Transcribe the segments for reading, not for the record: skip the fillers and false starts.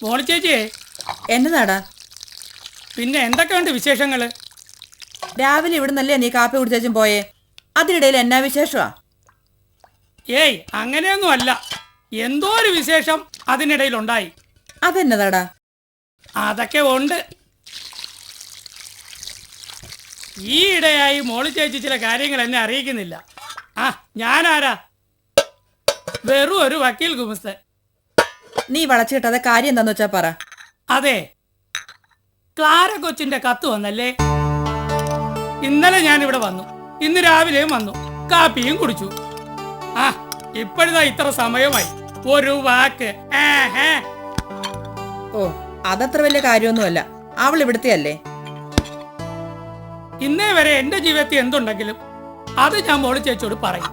മോളി ചേച്ചിയെ എന്നതാടാ? പിന്നെ എന്തൊക്കെയുണ്ട് വിശേഷങ്ങള്? രാവിലെ ഇവിടെ നല്ലേ നീ കാപ്പി കുടിച്ചും പോയേ, അതിനിടയിൽ എന്നാ വിശേഷമാ? ഏയ് അങ്ങനെയൊന്നും അല്ല, എന്തോ ഒരു വിശേഷം അതിനിടയിലുണ്ടായി. അതെന്നതാടാ? അതൊക്കെ ഉണ്ട്. ഈ ഇടയായി മോളി ചേച്ചി ചില കാര്യങ്ങൾ എന്നെ അറിയിക്കുന്നില്ല. ആ ഞാനാരാ? വെറും ഒരു വക്കീൽ ഗുമസ്തൻ. നീ വളച്ചു കിട്ടാതെ കാര്യം എന്താന്ന് വെച്ചാ പറ. അതെ, ക്ലാര കൊച്ചിന്റെ കത്ത് വന്നല്ലേ? ഇന്നലെ ഞാനിവിടെ വന്നു, ഇന്ന് രാവിലെയും വന്നു, കാപ്പിയും കുടിച്ചു. ആ ഇപ്പോഴിതാ ഇത്ര സമയമായി, ഒരു വാക്ക്. ഓ, അതത്ര വലിയ കാര്യമൊന്നുമല്ല, അവൾ ഇവിടുത്തെ അല്ലേ. ഇന്നേ വരെ എന്റെ ജീവിതത്തിൽ എന്തുണ്ടെങ്കിലും അത് ഞാൻ മോളി ചേച്ചിയോട് പറയും.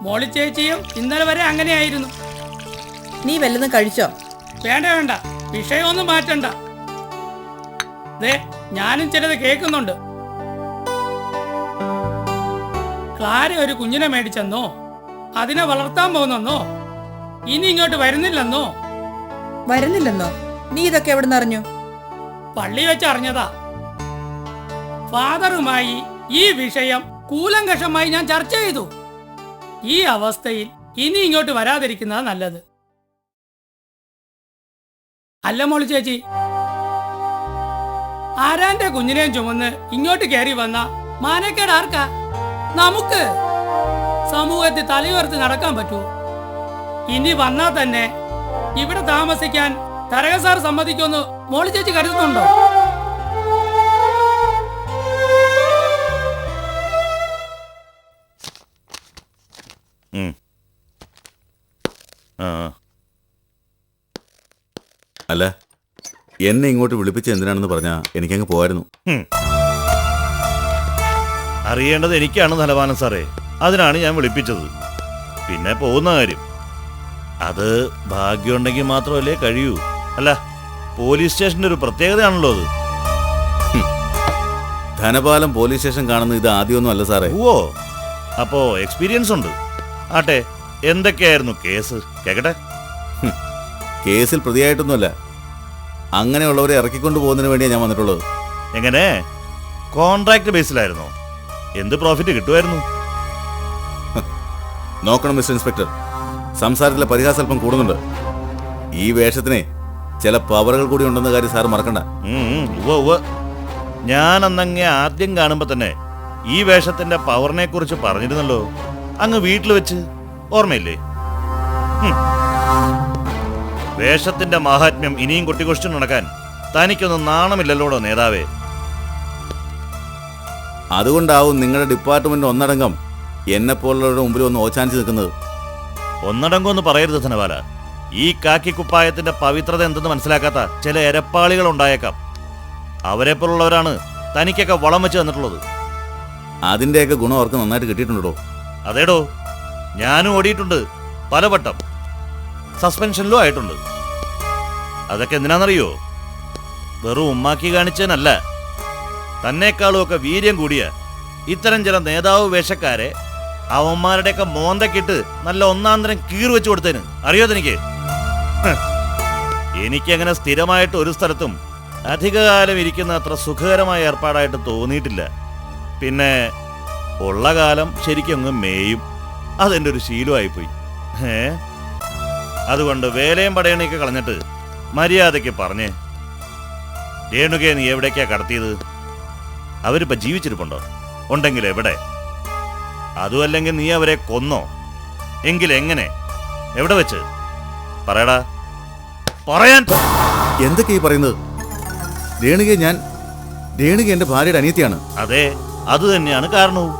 മോളി ചേച്ചിയും ഇന്നലെ വരെ അങ്ങനെയായിരുന്നു. നീ വല്ലതും കഴിച്ചോ? വേണ്ട വേണ്ട, വിഷയമൊന്നും മാറ്റണ്ട. ദേ ഞാനും ചിലത് കേൾക്കുന്നുണ്ട്. ക്ലാര ഒരു കുഞ്ഞിനെ മേടിച്ചെന്നോ, അതിനെ വളർത്താൻ പോകുന്നെന്നോ, ഇനി ഇങ്ങോട്ട് വരുന്നില്ലെന്നോ. വരുന്നില്ലെന്നോ? നീ ഇതൊക്കെ എവിടെ നിന്നറിഞ്ഞു? പള്ളി വെച്ച് അറിഞ്ഞതാ. ഫാദറുമായി ഈ വിഷയം കൂലങ്കഷമായി ഞാൻ ചർച്ച ചെയ്തു. ഈ അവസ്ഥയിൽ ഇനി ഇങ്ങോട്ട് വരാതിരിക്കുന്നതാ നല്ലത്. അല്ല മോളി ചേച്ചി, ആരാന്റെ കുഞ്ഞിനെയും ചുമന്ന് ഇങ്ങോട്ട് കയറി വന്ന മാനക്കേട് ആർക്കാ? നമുക്ക്. സമൂഹത്തിൽ തലയുയർത്തി നടക്കാൻ പറ്റുമോ? ഇനി വന്നാ തന്നെ ഇവിടെ താമസിക്കാൻ തരക സാർ സമ്മതിക്കുമെന്ന് മോളി ചേച്ചി കരുതുന്നുണ്ടോ? അല്ല, എന്നെ ഇങ്ങോട്ട് വിളിപ്പിച്ച് എന്തിനാണെന്ന് പറഞ്ഞാ എനിക്കങ്ങ് പോവായിരുന്നു. അറിയേണ്ടത് എനിക്കാണ് ധനവാനം സാറേ, അതിനാണ് ഞാൻ വിളിപ്പിച്ചത്. പിന്നെ പോകുന്ന കാര്യം അത് ഭാഗ്യമുണ്ടെങ്കിൽ മാത്രമല്ലേ കഴിയൂ. അല്ല, പോലീസ് സ്റ്റേഷന്റെ ഒരു പ്രത്യേകതയാണല്ലോ അത്. ധനപാലം പോലീസ് സ്റ്റേഷൻ കാണുന്നത് ഇത് ആദ്യമൊന്നും അല്ല സാറേ. ഓ, അപ്പോ എക്സ്പീരിയൻസ് ഉണ്ട്. ആട്ടെ, എന്തൊക്കെയായിരുന്നു കേസ്? കേക്കട്ടെ. കേസിൽ പ്രതിയായിട്ടൊന്നുമല്ല, അങ്ങനെയുള്ളവരെ ഇറക്കിക്കൊണ്ടു പോകുന്നതിന് വേണ്ടിയാണ് ഞാൻ വന്നിട്ടുള്ളത്. എങ്ങനെ? കോൺട്രാക്ട് ബേസിലായിരുന്നോ? എന്ത് പ്രോഫിറ്റ് കിട്ടുമായിരുന്നു? നോക്കണം മിസ്റ്റർ ഇൻസ്പെക്ടർ, സംസാരത്തിലെ പരിഹാസം അല്പം കൂടുന്നുണ്ട്. ഈ വേഷത്തിനെ ചില പവറുകൾ കൂടി ഉണ്ടെന്ന കാര്യം സാർ മറക്കണ്ട. ഞാൻ അന്നങ്ങെ ആദ്യം കാണുമ്പോ തന്നെ ഈ വേഷത്തിന്റെ പവറിനെ കുറിച്ച് പറഞ്ഞിരുന്നല്ലോ, അങ്ങ് വീട്ടിൽ വെച്ച്. ഓർമ്മയില്ലേ? വേഷത്തിന്റെ മാഹാത്മ്യം ഇനിയും കൊട്ടിക്കൊഴിച്ചു നടക്കാൻ തനിക്കൊന്നും നാണമില്ലല്ലോടോ നേതാവേ. അതുകൊണ്ടാവും നിങ്ങളുടെ ഡിപ്പാർട്ട്മെന്റ് ഒന്നടങ്കം എന്നെപ്പോലുള്ളവരുടെ മുമ്പിൽ ഒന്ന് ഓച്ചാനിച്ച് നിൽക്കുന്നത്. ഒന്നടങ്കമെന്ന് പറയരുത് ധനപാല. ഈ കാക്കിക്കുപ്പായത്തിന്റെ പവിത്രത എന്തെന്ന് മനസ്സിലാക്കാത്ത ചില എരപ്പാളികൾ ഉണ്ടായേക്കാം. അവരെപ്പോലുള്ളവരാണ് തനിക്കൊക്കെ വളം വെച്ച് തന്നിട്ടുള്ളത്. അതിന്റെയൊക്കെ ഗുണം അവർക്ക് നന്നായിട്ട് കിട്ടിയിട്ടുണ്ടോ? അതേടോ, ഞാനും ഓടിയിട്ടുണ്ട് പലവട്ടം, സസ്പെൻഷനിലും ആയിട്ടുണ്ട്. അതൊക്കെ എന്തിനാണെന്നറിയോ? വെറും ഉമ്മാക്കി കാണിച്ചതിനല്ല, തന്നെക്കാളും ഒക്കെ വീര്യം കൂടിയ ഇത്തരം ചില നേതാവ് വേഷക്കാരെ അവന്മാരുടെയൊക്കെ മോന്തക്കിട്ട് നല്ല ഒന്നാന്തരം കീറ് വെച്ച് കൊടുത്തതിന്. അറിയോ തനിക്ക്? എനിക്കങ്ങനെ സ്ഥിരമായിട്ട് ഒരു സ്ഥലത്തും അധികകാലം ഇരിക്കുന്ന അത്ര സുഖകരമായ ഏർപ്പാടായിട്ട് തോന്നിയിട്ടില്ല. പിന്നെ ഉള്ള കാലം ശരിക്കും അങ്ങ് മേയും. അതെൻ്റെ ഒരു ശീലമായിപ്പോയി. അതുകൊണ്ട് വേലയും പടയണിയൊക്കെ കളഞ്ഞിട്ട് മര്യാദയ്ക്ക് പറഞ്ഞേ, രേണുകയെ നീ എവിടേക്കാ കടത്തിയത്? അവരിപ്പോ ജീവിച്ചിരിപ്പുണ്ടോ? ഉണ്ടെങ്കിൽ എവിടെ? അതുമല്ലെങ്കിൽ നീ അവരെ കൊന്നോ? എങ്കിൽ എങ്ങനെ? എവിടെ വെച്ച്? പറയടാ, പറയാൻ. എന്തൊക്കെ ഈ പറയുന്നത്? രേണുക എന്റെ ഭാര്യയുടെ അനിയത്തിയാണ്. അതെ, അത് തന്നെയാണ് കാരണവും.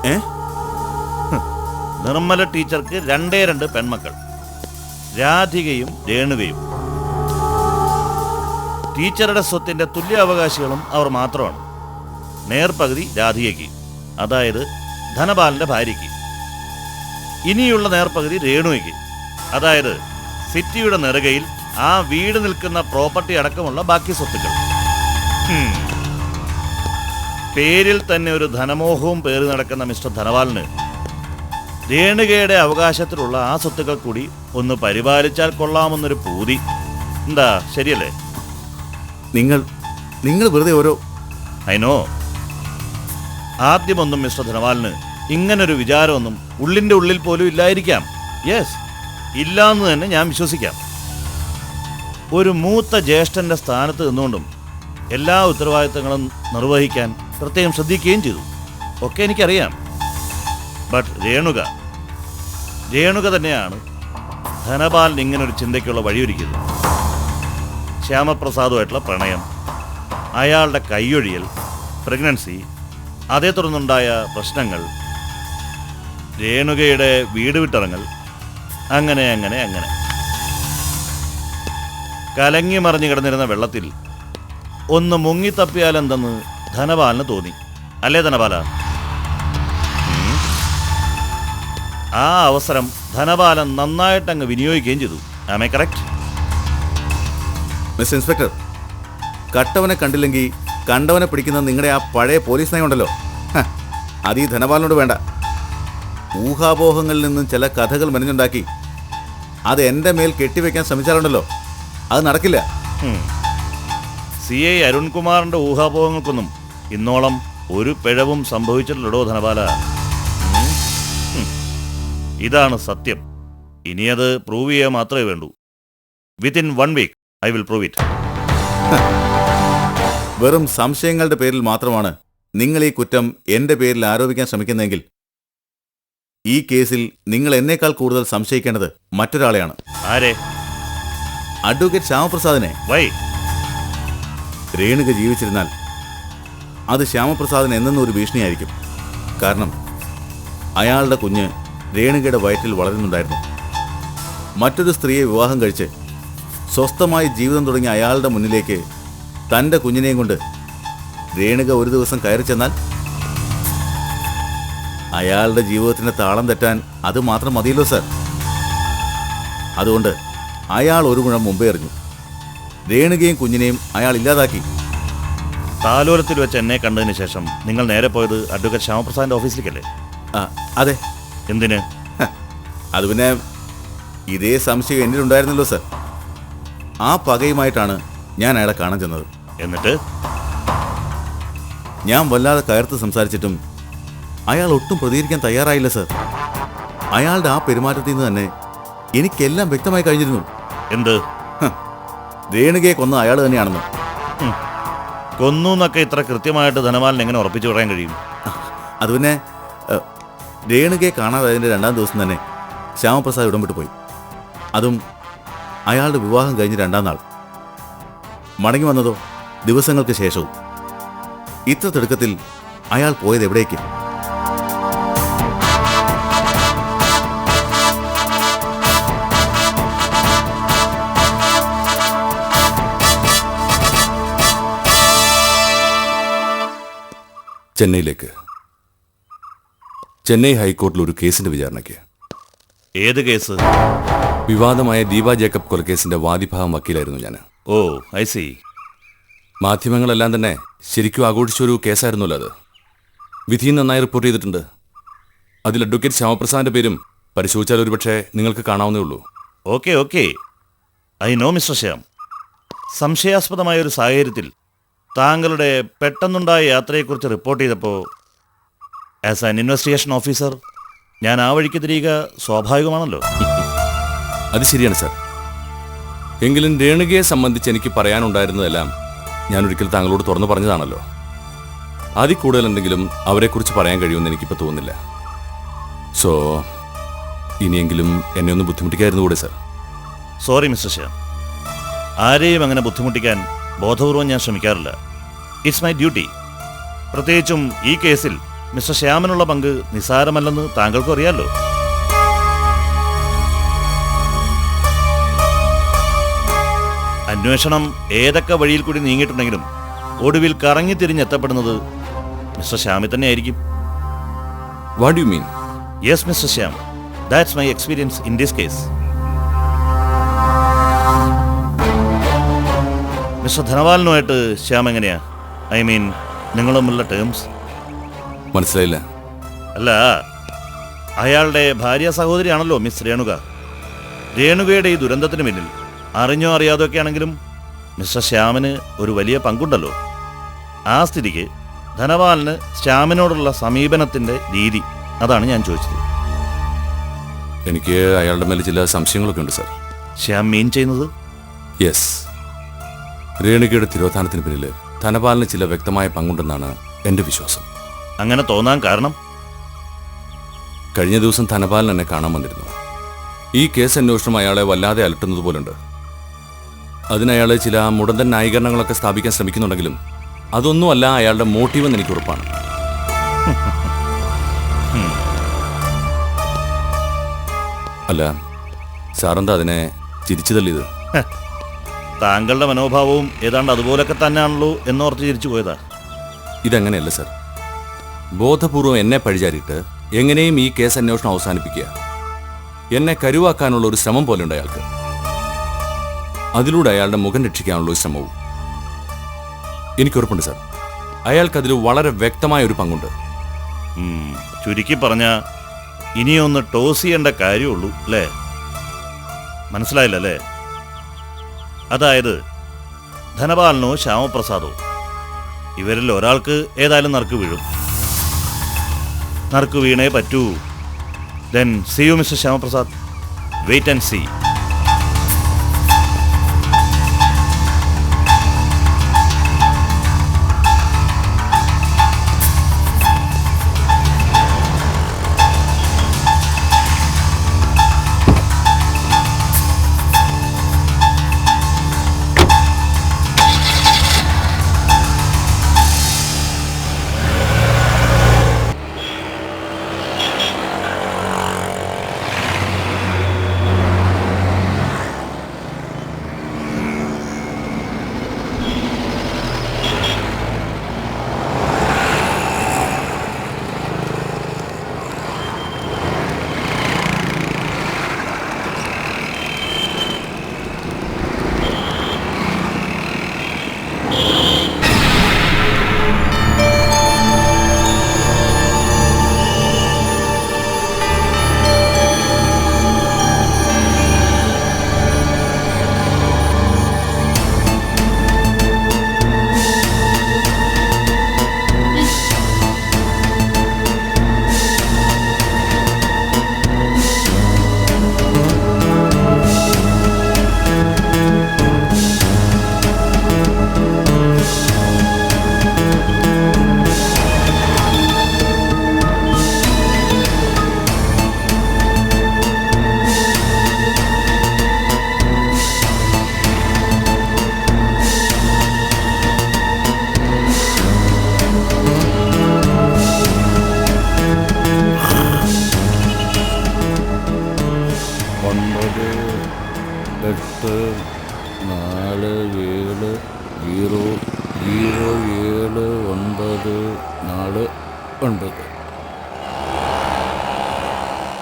നിർമ്മല ടീച്ചർക്ക് 2 പെൺമക്കൾ, രാധികയും രേണുകയും. ടീച്ചറുടെ സ്വത്തിന്റെ തുല്യാവകാശികളും അവർ മാത്രമാണ്. നേർപകുതി രാധികയ്ക്ക്, അതായത് ധനപാലന്റെ ഭാര്യയ്ക്ക്. ഇനിയുള്ള നേർപകുതി രേണുകയ്ക്ക്, അതായത് സിറ്റിയുടെ നെറുകയിൽ ആ വീട് നിൽക്കുന്ന പ്രോപ്പർട്ടി അടക്കമുള്ള ബാക്കി സ്വത്തുക്കൾ. പേരിൽ തന്നെ ഒരു ധനമോഹവും പേര് നടക്കുന്ന മിസ്റ്റർ ധനപാലന് രേണുകയുടെ അവകാശത്തിലുള്ള ആ സ്വത്തുക്കൾ കൂടി ഒന്ന് പരിപാലിച്ചാൽ കൊള്ളാമെന്നൊരു പൂതി. എന്താ ശരിയല്ലേ? നിങ്ങൾ വെറുതെ ഓരോ അയിനോ ആദ്യമൊന്നും മിസ്റ്റർ ധനപാലിന് ഇങ്ങനൊരു വിചാരമൊന്നും ഉള്ളിൻ്റെ ഉള്ളിൽ പോലും ഇല്ലായിരിക്കാം. യെസ്, ഇല്ലാന്ന് തന്നെ ഞാൻ വിശ്വസിക്കാം. ഒരു മൂത്ത ജ്യേഷ്ഠൻ്റെ സ്ഥാനത്ത് നിന്നുകൊണ്ടും എല്ലാ ഉത്തരവാദിത്തങ്ങളും നിർവഹിക്കാൻ പ്രത്യേകം ശ്രദ്ധിക്കുകയും ചെയ്തു. ഒക്കെ എനിക്കറിയാം. ബട്ട് രേണുക തന്നെയാണ് ധനപാലിന് ഇങ്ങനൊരു ചിന്തയ്ക്കുള്ള വഴിയൊരുക്കിയത്. ശ്യാമപ്രസാദുമായിട്ടുള്ള പ്രണയം, അയാളുടെ കൈയൊഴിയൽ, പ്രഗ്നൻസി, അതേ തുടർന്നുണ്ടായ പ്രശ്നങ്ങൾ, രേണുകയുടെ വീട് വിട്ടിറങ്ങൽ, അങ്ങനെ അങ്ങനെ അങ്ങനെ കലങ്ങി മറിഞ്ഞു കിടന്നിരുന്ന വെള്ളത്തിൽ ഒന്ന് മുങ്ങിത്തപ്പിയാലെന്തെന്ന് ധനപാലിന് തോന്നി. അല്ലേ ധനപാല? ആ അവസരം ധനപാലൻ നന്നായിട്ടങ്ങ് വിനിയോഗിക്കുകയും ചെയ്തു. ആമേ കറക്റ്റ്? മിസ്റ്റർ ഇൻസ്പെക്ടർ, കട്ടവനെ കണ്ടില്ലെങ്കിൽ കണ്ടവനെ പിടിക്കുന്ന നിങ്ങളുടെ ആ പഴയ പോലീസ് നയമുണ്ടല്ലോ, അത് ഈ ധനപാലനോട് വേണ്ട. ഊഹാപോഹങ്ങളിൽ നിന്നും ചില കഥകൾ മെനഞ്ഞുണ്ടാക്കി അത് എൻ്റെ മേൽ കെട്ടിവെക്കാൻ ശ്രമിച്ചാലുണ്ടല്ലോ, അത് നടക്കില്ല. CI അരുൺകുമാറിന്റെ ഊഹാപോഹങ്ങൾക്കൊന്നും ഇന്നോളം ഒരു പിഴവും സംഭവിച്ചിട്ടില്ലടോ ധനപാല. ഇതാണ് സത്യം. ഇനി അത് പ്രൂവ് ചെയ്യാൻ മാത്രമേ വേണ്ടൂ. Within 1 week I will prove it. വെറും സംശയങ്ങളുടെ പേരിൽ മാത്രമാണ് നിങ്ങൾ ഈ കുറ്റം എൻ്റെ പേരിൽ ആരോപിക്കാൻ ശ്രമിക്കുന്നതെങ്കിൽ ഈ കേസിൽ നിങ്ങൾ എന്നേക്കാൾ കൂടുതൽ സംശയിക്കേണ്ടത് മറ്റൊരാളെയാണ്. ആരെ? അഡ്വക്കേറ്റ് ശ്യാമപ്രസാദിനെ. വൈ? രേണുക ജീവിച്ചിരുന്നാൽ അത് ശ്യാമപ്രസാദിന് എന്നെന്നും ഒരു ഭീഷണിയായിരിക്കും. കാരണം അയാളുടെ കുഞ്ഞ് രേണുകയുടെ വയറ്റിൽ വളരുന്നുണ്ടായിരുന്നു. മറ്റൊരു സ്ത്രീയെ വിവാഹം കഴിച്ച് സ്വസ്ഥമായി ജീവിതം തുടങ്ങിയ അയാളുടെ മുന്നിലേക്ക് തൻ്റെ കുഞ്ഞിനെയും കൊണ്ട് രേണുക ഒരു ദിവസം കയറി ചെന്നാൽ അയാളുടെ ജീവിതത്തിൻ്റെ താളം തെറ്റാൻ അത് മാത്രം മതിയല്ലോ സർ. അതുകൊണ്ട് അയാൾ ഒരു മുഴം മുമ്പേ എറിഞ്ഞു. രേണുകയും കുഞ്ഞിനെയും അയാൾ ഇല്ലാതാക്കി. താലോലത്തിൽ വെച്ച് എന്നെ കണ്ടതിന് ശേഷം നിങ്ങൾ നേരെ പോയത് അഡ്വക്കേറ്റ് ശ്യാമപ്രസാദിന്റെ ഓഫീസിലേക്കല്ലേ? അതെ. എന്തിന്? അത് പിന്നെ ഇതേ സംശയം എന്നിലുണ്ടായിരുന്നല്ലോ സർ. ആ പകയുമായിട്ടാണ് ഞാൻ അയാളെ കാണാൻ ചെന്നത്. എന്നിട്ട് ഞാൻ വല്ലാതെ കയർത്ത് സംസാരിച്ചിട്ടും അയാൾ ഒട്ടും പ്രതികരിക്കാൻ തയ്യാറായില്ല സർ. അയാളുടെ ആ പെരുമാറ്റത്തിൽ നിന്ന് തന്നെ എനിക്കെല്ലാം വ്യക്തമായി കഴിഞ്ഞിരുന്നു. എന്ത്? രേണുകയെ കൊന്ന അയാൾ തന്നെയാണെന്ന്. കൊന്നു എന്നൊക്കെ ഇത്ര കൃത്യമായിട്ട് ധനപാലൻ എങ്ങനെ ഉറപ്പിച്ചു പറയാൻ കഴിയും? അത് പിന്നെ രേണുകയെ കാണാതായതിൻ്റെ 2-ാം ദിവസം തന്നെ ശ്യാമപ്രസാദ് ഇടം വിട്ടു പോയി. അതും അയാളുടെ വിവാഹം കഴിഞ്ഞ് 2-ാം നാൾ. മടങ്ങി വന്നതോ ദിവസങ്ങൾക്ക് ശേഷവും. ഇത്ര തിടുക്കത്തിൽ അയാൾ പോയത് എവിടേക്ക്? ചെന്നൈയിലേക്ക്. ചെന്നൈ ഹൈക്കോർട്ടിൽ ഒരു കേസിന്റെ വിചാരണയ്ക്ക്. ഏത് കേസ്? വിവാദമായ ദീപ ജേക്കബ് കൊലക്കേസിന്റെ വാദിഭാഗം വക്കീലായിരുന്നു ഞാൻ. ഓ, ഐ സി. മാധ്യമങ്ങളെല്ലാം തന്നെ ശരിക്കും ആഘോഷിച്ചൊരു കേസായിരുന്നല്ലോ അത്. വിധിയും നന്നായി റിപ്പോർട്ട് ചെയ്തിട്ടുണ്ട്. അതിൽ അഡ്വക്കേറ്റ് ശ്യാമപ്രസാദിന്റെ പേരും പരിശോധിച്ചാൽ ഒരുപക്ഷെ നിങ്ങൾക്ക് കാണാവുന്നേ ഉള്ളൂ. Okay okay, I know mister Shyam. സംശയാസ്പദമായ ഒരു സാഹചര്യത്തിൽ താങ്കളുടെ പെട്ടെന്നുണ്ടായ യാത്രയെക്കുറിച്ച് റിപ്പോർട്ട് ചെയ്തപ്പോൾ ആസ് ആൻ ഇൻവെസ്റ്റിഗേഷൻ ഓഫീസർ ഞാൻ ആ വഴിക്ക് തിരിയുക സ്വാഭാവികമാണല്ലോ. അത് ശരിയാണ് സാർ. എങ്കിലും രേണുകയെ സംബന്ധിച്ച് എനിക്ക് പറയാനുണ്ടായിരുന്നതെല്ലാം ഞാൻ ഒരിക്കൽ താങ്കളോട് തുറന്നു പറഞ്ഞതാണല്ലോ. അതിൽ കൂടുതൽ എന്തെങ്കിലും അവരെക്കുറിച്ച് പറയാൻ കഴിയുമെന്ന് എനിക്കിപ്പോൾ തോന്നുന്നില്ല. സോ ഇനിയെങ്കിലും എന്നെ ഒന്ന് ബുദ്ധിമുട്ടിക്കായിരുന്നു കൂടെ സാർ. സോറി മിസ്റ്റർ ശ്യാം, ആരെയും അങ്ങനെ ബുദ്ധിമുട്ടിക്കാൻ ബോധപൂർവം ഞാൻ ശ്രമിക്കാറില്ല. It's my duty. പ്രത്യേകിച്ചും ഈ കേസിൽ മിസ്റ്റർ ശ്യാമിനുള്ള പങ്ക് നിസ്സാരമല്ലെന്ന് താങ്കൾക്കും അറിയാമല്ലോ. അന്വേഷണം ഏതൊക്കെ വഴിയിൽ കൂടി നീങ്ങിയിട്ടുണ്ടെങ്കിലും ഒടുവിൽ കറങ്ങി തിരിഞ്ഞെത്തപ്പെടുന്നത് മിസ്റ്റർ ശ്യാമിൽ തന്നെയായിരിക്കും. What do you mean? Yes mister Shyam, that's my experience in this case. Mister ധനപാലനുമായിട്ട് ശ്യാം എങ്ങനെയാ? ഐ മീൻ നിങ്ങൾ തമ്മിലുള്ള ടേംസ്? മനസ്സിലായില്ല. അല്ല, അയാളുടെ ഭാര്യ സഹോദരിയാണല്ലോ മിസ് രേണുക. രേണുകയുടെ ഈ ദുരന്തത്തിന് പിന്നിൽ അറിഞ്ഞോ അറിയാതോ ഒക്കെ ആണെങ്കിലും മിസ്റ്റർ ശ്യാമിന് ഒരു വലിയ പങ്കുണ്ടല്ലോ. ആ സ്ഥിതിക്ക് ധനപാലന് ശ്യാമിനോടുള്ള സമീപനത്തിൻ്റെ രീതി, അതാണ് ഞാൻ ചോദിച്ചത്. എനിക്ക് അയാളുടെ മേലെ ചില സംശയങ്ങളൊക്കെ ഉണ്ട് സാർ. ശ്യാം മീൻ ചെയ്യുന്നത്? യെസ്, രേണുകയുടെ തിരോധാനത്തിന് പിന്നിൽ ധനപാലന് ചില വ്യക്തമായ പങ്കുണ്ടെന്നാണ് എൻ്റെ വിശ്വാസം. അങ്ങനെ തോന്നാൻ കാരണം? കഴിഞ്ഞ ദിവസം ധനപാലൻ എന്നെ കാണാൻ വന്നിരുന്നു. ഈ കേസ് അന്വേഷണം അയാളെ വല്ലാതെ അലട്ടുന്നത് പോലുണ്ട്. അതിനയാൾ ചില മുടന്തൻ ന്യായീകരണങ്ങളൊക്കെ സ്ഥാപിക്കാൻ ശ്രമിക്കുന്നുണ്ടെങ്കിലും അതൊന്നുമല്ല അയാളുടെ മോട്ടീവെന്ന് എനിക്ക് ഉറപ്പാണ്. അല്ല സാറെന്താ അതിനെ ചിരിച്ചു തള്ളിയത്? താങ്കളുടെ മനോഭാവവും ഏതാണ്ട് അതുപോലൊക്കെ തന്നെയാണല്ലോ എന്നോർത്ത് ചിരിച്ചു പോയതാ. ഇതങ്ങനെയല്ല സർ. ബോധപൂർവം എന്നെ പഴിചാരിയിട്ട് എങ്ങനെയും ഈ കേസ് അന്വേഷണം അവസാനിപ്പിക്കുക, എന്നെ കരുവാക്കാനുള്ള ഒരു ശ്രമം പോലുണ്ട് അയാൾക്ക്. അതിലൂടെ അയാളുടെ മുഖം രക്ഷിക്കാനുള്ള ഒരു ശ്രമവും. എനിക്കുറപ്പുണ്ട് സർ, അയാൾക്കതിൽ വളരെ വ്യക്തമായ ഒരു പങ്കുണ്ട്. ചുരുക്കി പറഞ്ഞ ഇനിയൊന്ന് ടോസ് ചെയ്യേണ്ട കാര്യമുള്ളൂ അല്ലേ? മനസ്സിലായില്ലല്ലേ? അതായത് ധനപാലനോ ശ്യാമപ്രസാദോ ഇവരിൽ ഒരാൾക്ക് ഏതായാലും നറുക്ക് വീഴും. നറുക്ക് വീണേ പറ്റൂ. Then see you mister Shyamaprasad. Wait and see.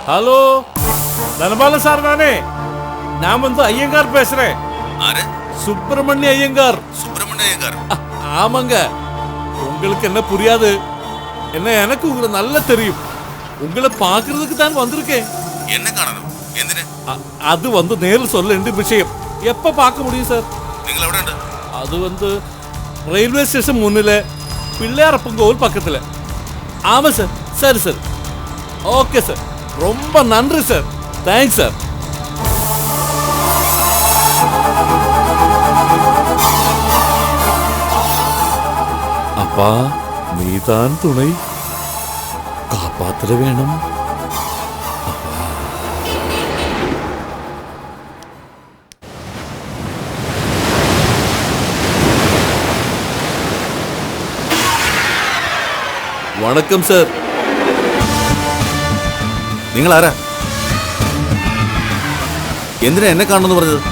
Hello Dhanapala sir தானே? நான் வந்து ஐயங்கார் பேசுறேன். சுப்பிரமணிய ஐயங்கார். ஆமாங்க. உங்களுக்கு என்ன புரியாது, என்ன எனக்கு உங்களை நல்லா தெரியும். உங்களை பார்க்கறதுக்கு தான் வந்திருக்கேன். என்ன കാണണം? എന്തിനെ? அது வந்து நேரில் சொல்ல வேண்டிய விஷயம். எப்ப பார்க்க முடியும் சார்? നിങ്ങൾ എവിടെ ഉണ്ട്? அது வந்து ரயில்வே ஸ்டேஷன் முன்னில பிள்ளையாரப்பன் கோவில் பக்கத்தில். ஆமாம் சார். சரி சார், ஓகே சார், ரொம்ப நன்றி சார். Thanks sir. அப்பா நீதான் துணை, காப்பாற்ற வேணும். வணக்கம் சார். നിങ്ങൾ ആരാ? എന്തിനാ എന്നെ കാണണമെന്ന് പറഞ്ഞത്?